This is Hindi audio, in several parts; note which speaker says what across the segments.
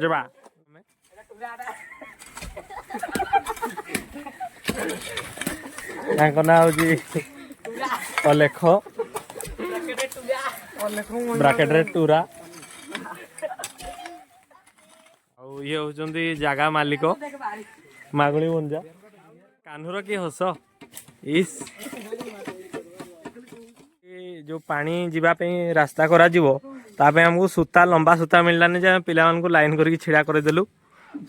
Speaker 1: जबा ना हूँ अलेख ब्राकेट रे टूरा ये होचंदी जागा मालिक मागुणी मुंजा कान्हूर की हस इस जो पानी जीवाई रास्ता करा आमको सूता लंबा सूता मिललानी जे पिला लाइन करके छिड़ा करदेलु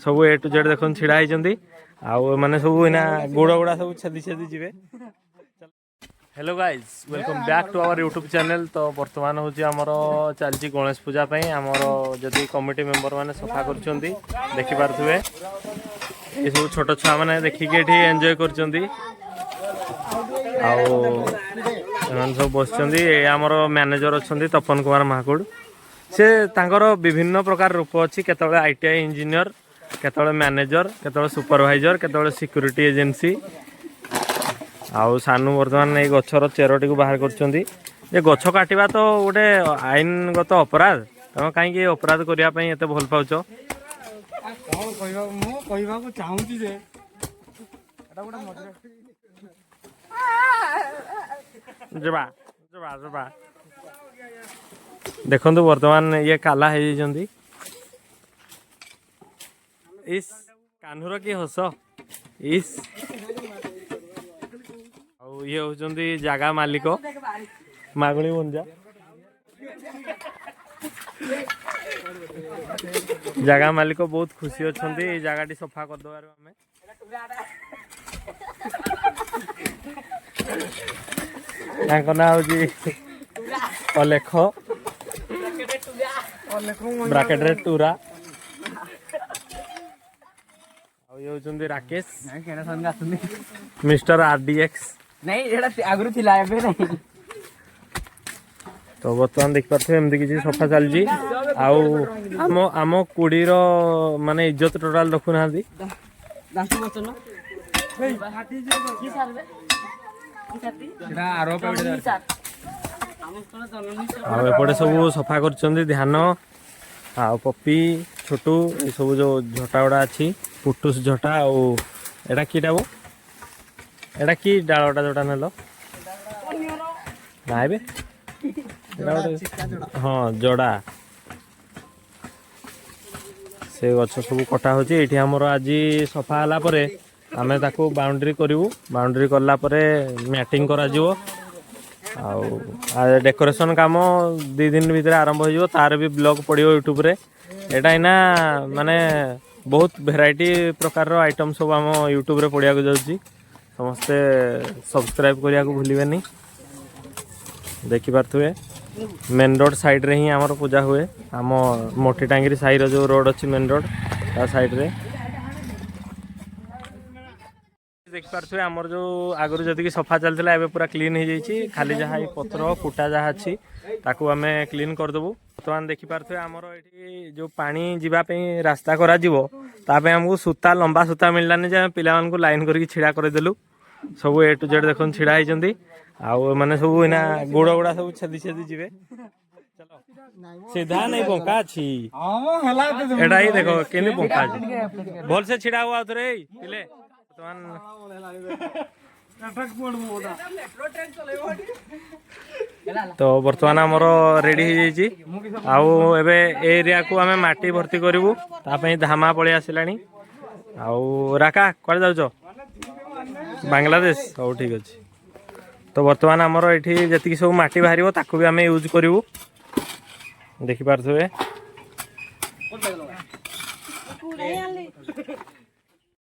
Speaker 1: सब ए टू जेड देख छिड़ा होती आने सब इना गोड़ गुड़ा सब छेदी छेदी जीवे। Hello guys welcome back to our YouTube channel. तो बर्तमान हूँ आमर चलती गणेश पूजा आमर जदि कमिटी मेंबर मैंने सफा कर देखी पारे ये सब छोट छुआ मैंने देखिए ये एंजॉय कर सब बस आमर मैनेजर अच्छा तपन कुमार महाकुड़ से तांकर विभिन्न प्रकार रूप अच्छी केतले आईटीआई इंजीनियर केतले मैनेजर केतले सुपरवाइजर केतले सिक्यूरीटी एजेंसी आउ सानू बर्तमान ये गचर चेरटी को बाहर कर गछ काटा तो गोटे आईनगत अपराध तुम कहीं अपराध करने एत भल पाच देखु बर्तमान ये काला है इस कान्हूर की हस इस ये होचंदी जागा मालिक मागुणी मुंजा जागा मालिक बहुत खुशी अच्छा जगह सफा करदे ना हूँ अलेख ब्राकेट रे टूरा ये होचंदी राकेश मिस्टर आरडीएक्स नहीं आगु थी नहीं तो बर्तमान देख पारे एमती किसी सफा चलती आम कुड़ीर माने इज्जत टोटाल रखु ना एपटे सब सफा कर ध्यान आ पपी छोटू ये सब जो झटा गुड़ा अच्छी पुटुस झटा एटा कीटा वो एटा की डालटा जोटा नेल नाइबे हाँ जोड़ा से गछ सब कटा होची एठी हमर आज सफा हला परे आमे ताको बाउंड्री करिवु बाउंड्री करला परे मैटिंग करा जिवो आ डेकोरेशन काम 2 दिन भीतर आरंभ हो तार भी ब्लॉग पड़ियो यूट्यूब रे एटा इना माने बहुत वेराइटी प्रकार आइटम सब आम यूट्यूब रे पड़िया को जाउची समस्ते सब्सक्राइब करिया को भूलिबेनी देखि पारथुए मेन रोड साइड रे ही आमर पूजा हुए आम मोटी टांगरी साइड जो रोड अच्छी मेन रोड ता साइड रे देख पारे आमर जो आगुरी जदि सफा चलता है पूरा क्लीन हो जाइए खाली जहाँ पथर कुटा जहाँ अच्छी ताकू आमे क्लीन करदेबू। बर्तमान देखिपारे आमर ये जो पानी जीवाई रास्ता करा आमको सूता लंबा सूता मिललानी जे पिला लाइन करके छिड़ा करदेलु सब ए टू जेड देख छिड़ा होती आने सब इना गोड़ गुड़ा सब छेदी छेदी जीवे सीधा नहीं बंका अच्छी एटा ही देखो के बंका भल से छिड़ा हुआ थे पिले तो बर्तमान आमर रेडी हो एरिया को आम माटी भर्ती करूँ तापी धामा पलि आसला राका कड़े जाऊच बांग्लादेश हो ठीक अच्छे। तो बर्तमान आमर ये जी सब माटी बाहर ताकू भी आम यूज करूँ देखिपारे